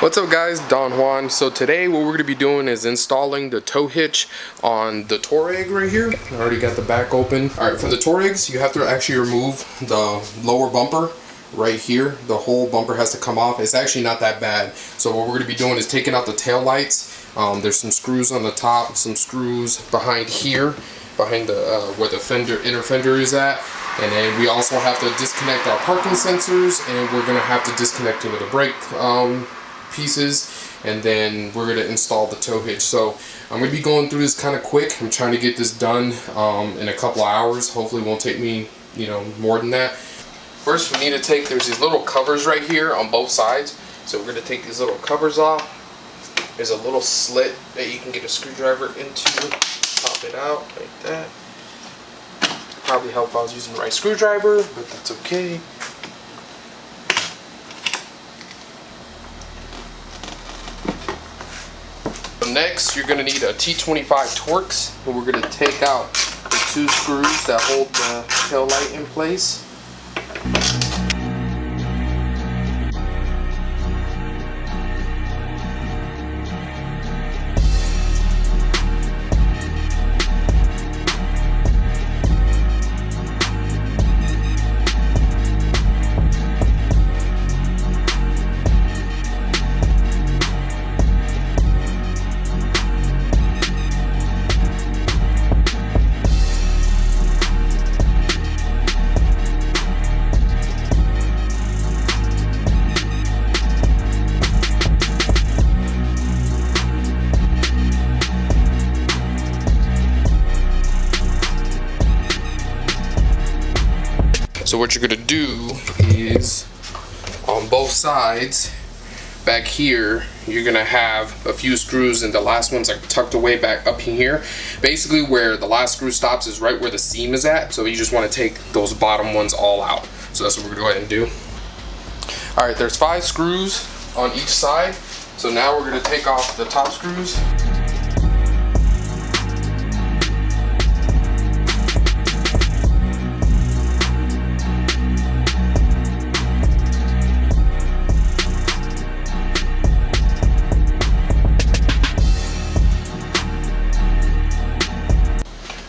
What's up guys, Don Juan. So today what we're going to be doing is installing the tow hitch on the touareg right here. I already got the back open. Alright, for the touaregs you have to actually remove the lower bumper right here. The whole bumper has to come off. It's actually not that bad. So what we're going to be doing is taking out the tail lights. There's some screws on the top, some screws behind here, behind the where the inner fender is at. And then we also have to disconnect our parking sensors, and we're going to have to disconnect some of the brake pieces, and then we're going to install the tow hitch. So I'm going to be going through this kind of quick. I'm trying to get this done in a couple of hours. Hopefully it won't take me more than that. First we need to take, there's these little covers right here on both sides. So we're going to take these little covers off. There's a little slit that you can get a screwdriver into. Pop it out like that. Probably help if I was using the right screwdriver, but that's okay. Next, you're going to need a T25 Torx, and we're going to take out the two screws that hold the tail light in place. So what you're going to do is, on both sides, back here, you're going to have a few screws, and the last one's like tucked away back up in here. Basically where the last screw stops is right where the seam is at, so you just want to take those bottom ones all out. So that's what we're going to go ahead and do. Alright, there's 5 screws on each side, so now we're going to take off the top screws.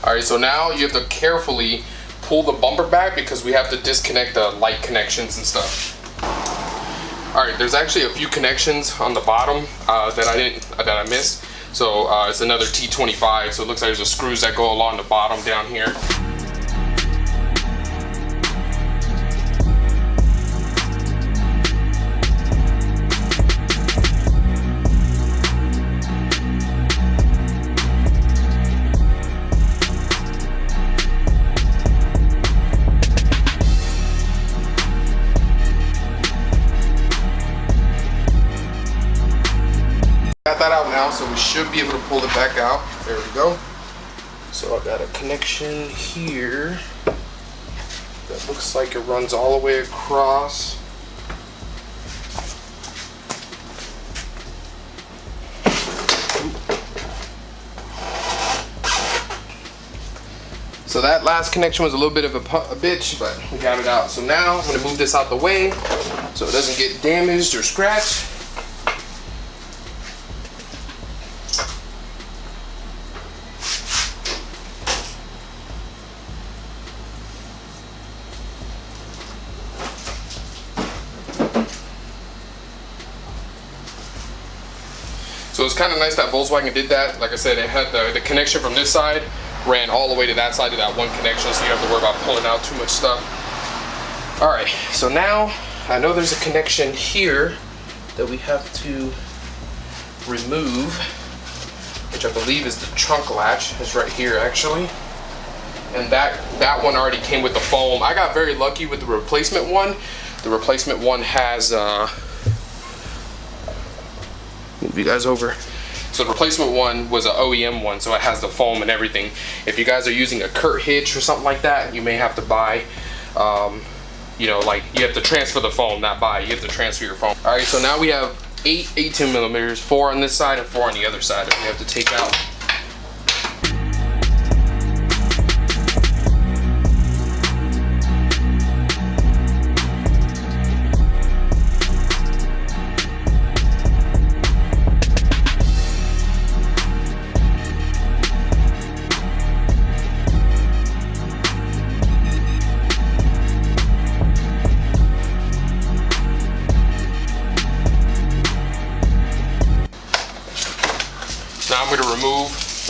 Alright, so now you have to carefully pull the bumper back because we have to disconnect the light connections and stuff. Alright, there's actually a few connections on the bottom that I missed. So it's another T25, so it looks like there's the screws that go along the bottom down here. Got that out now, so we should be able to pull it back out. There we go. So I got a connection here that looks like it runs all the way across. So that last connection was a little bit of a bitch, but we got it out. So now I'm going to move this out the way so it doesn't get damaged or scratched. So it's kind of nice that Volkswagen did that. Like I said, it had the connection from this side ran all the way to that side to that one connection, so you don't have to worry about pulling out too much stuff. Alright, so now I know there's a connection here that we have to remove, which I believe is the trunk latch. It's right here actually. And that one already came with the foam. I got very lucky with the replacement one. The replacement one has move you guys over. So the replacement one was an OEM one, so it has the foam and everything. If you guys are using a Kurt hitch or something like that, you may have to buy, like you have to transfer the foam, not buy. You have to transfer your foam. All right, so now we have 8 18 millimeters, 4 on this side and 4 on the other side that we have to take out.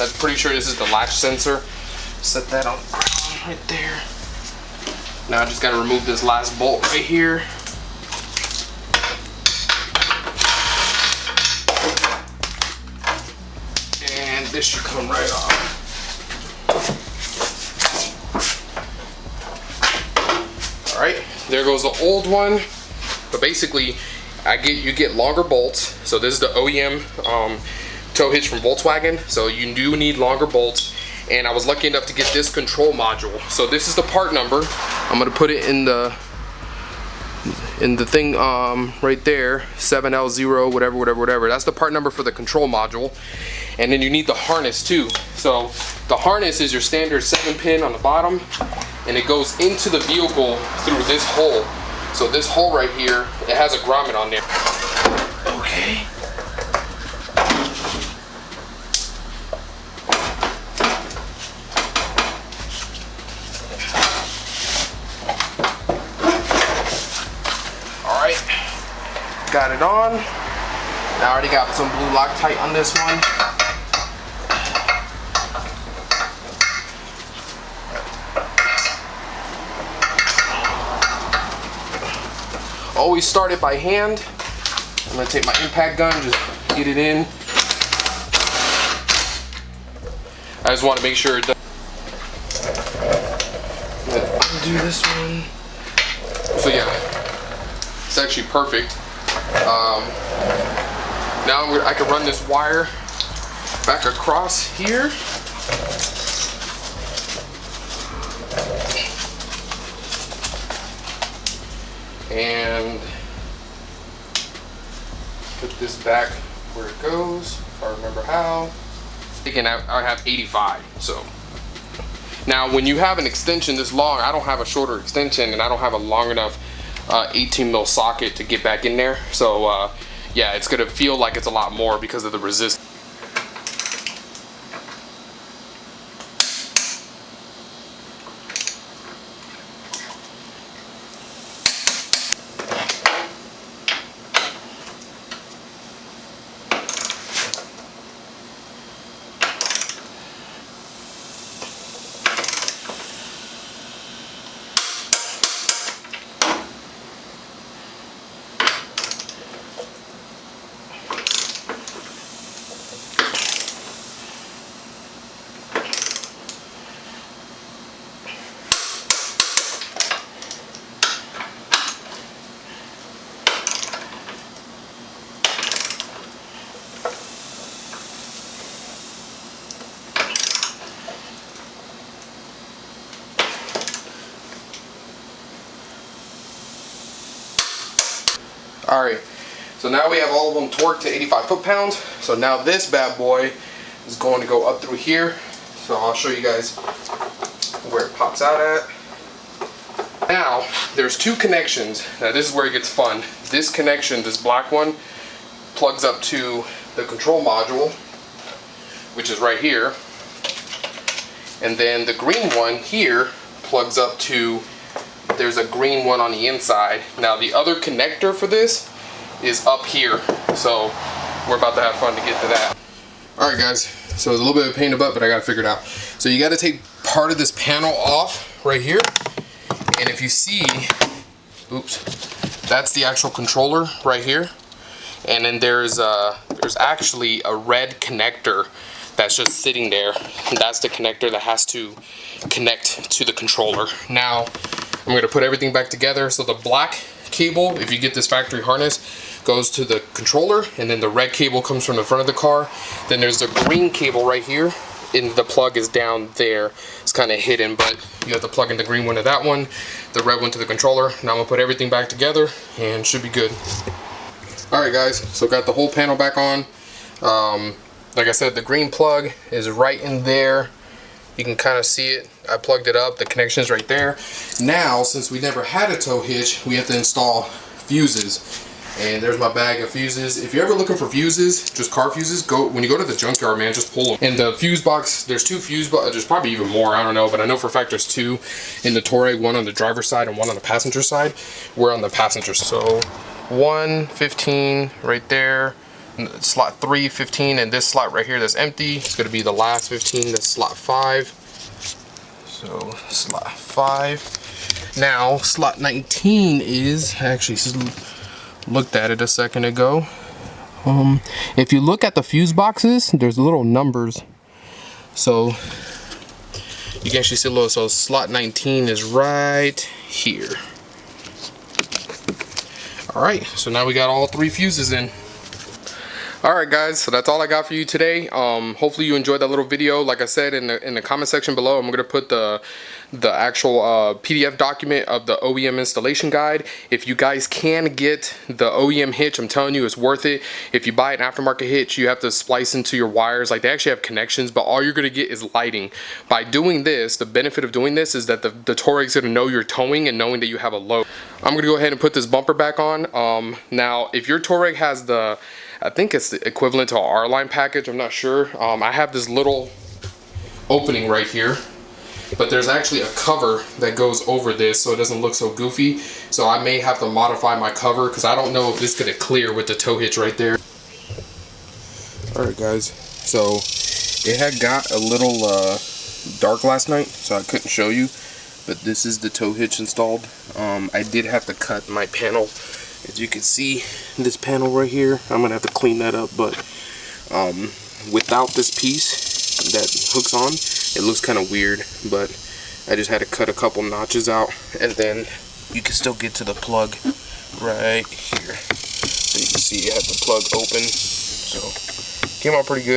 I'm pretty sure this is the latch sensor. Set that on the ground right there. Now I just gotta remove this last bolt right here. And this should come right off. Alright, there goes the old one. But basically, you get longer bolts. So this is the OEM tow hitch from Volkswagen. So you do need longer bolts. And I was lucky enough to get this control module. So this is the part number. I'm gonna put it in the thing right there, 7L0 whatever. That's the part number for the control module. And then you need the harness too. So the harness is your standard 7-pin on the bottom, and it goes into the vehicle through this hole. So this hole right here, it has a grommet on there. Okay. Got it on. Now I already got some blue Loctite on this one. Always start it by hand. I'm gonna take my impact gun, just get it in. I just want to make sure it does. Undo this one. So yeah, it's actually perfect. Now I can run this wire back across here. And put this back where it goes, if I remember how. Again, I have 85, so. Now when you have an extension this long, I don't have a shorter extension and I don't have a long enough 18 mil socket to get back in there. So yeah, it's gonna feel like it's a lot more because of the resistance. Alright, so now we have all of them torqued to 85 foot-pounds. So now this bad boy is going to go up through here. So I'll show you guys where it pops out at. Now, there's two connections. Now this is where it gets fun. This connection, this black one, plugs up to the control module, which is right here. And then the green one here plugs up to, there's a green one on the inside. Now the other connector for this is up here. So we're about to have fun to get to that. Alright guys, so it's a little bit of a pain in the butt, but I got to figure it out. So you got to take part of this panel off right here. And if you see, oops, that's the actual controller right here. And then there's actually a red connector that's just sitting there. And that's the connector that has to connect to the controller. Now, I'm going to put everything back together. So the black cable, if you get this factory harness, goes to the controller, and then the red cable comes from the front of the car. Then there's the green cable right here, and the plug is down there. It's kind of hidden, but you have to plug in the green one to that one, the red one to the controller. Now I'm going to put everything back together, and should be good. Alright guys, so got the whole panel back on. Like I said, the green plug is right in there. You can kind of see it. I plugged it up. The connection is right there. Now, since we never had a tow hitch, we have to install fuses. And there's my bag of fuses. If you're ever looking for fuses, just car fuses, when you go to the junkyard, man, just pull them. And the fuse box, there's two fuse boxes. There's probably even more, I don't know, but I know for a fact there's two in the Touareg, one on the driver's side and one on the passenger side. We're on the passenger side. So 1, 15 right there, slot 3, 15, and this slot right here that's empty, it's going to be the last 15, that's slot 5. So slot 5. Now slot 19 is, I actually looked at it a second ago. If you look at the fuse boxes, there's little numbers. So you can actually see a little, so slot 19 is right here. Alright, so now we got all 3 fuses in. Alright guys, so that's all I got for you today. Hopefully you enjoyed that little video. Like I said, in the comment section below, I'm going to put the actual PDF document of the OEM installation guide. If you guys can get the OEM hitch, I'm telling you, it's worth it. If you buy an aftermarket hitch, you have to splice into your wires. Like, they actually have connections, but all you're going to get is lighting. By doing this, the benefit of doing this is that the touareg is going to know you're towing and knowing that you have a load. I'm going to go ahead and put this bumper back on. Now, if your touareg has the, I think it's the equivalent to an R-line package, I'm not sure. I have this little opening right here, but there's actually a cover that goes over this so it doesn't look so goofy. So I may have to modify my cover because I don't know if this is going to clear with the tow hitch right there. Alright guys, so it had got a little dark last night, so I couldn't show you, but this is the tow hitch installed. I did have to cut my panel. As you can see, this panel right here, I'm gonna have to clean that up, but without this piece that hooks on, it looks kind of weird, but I just had to cut a couple notches out, and then you can still get to the plug right here. So you can see it has the plug open, so came out pretty good.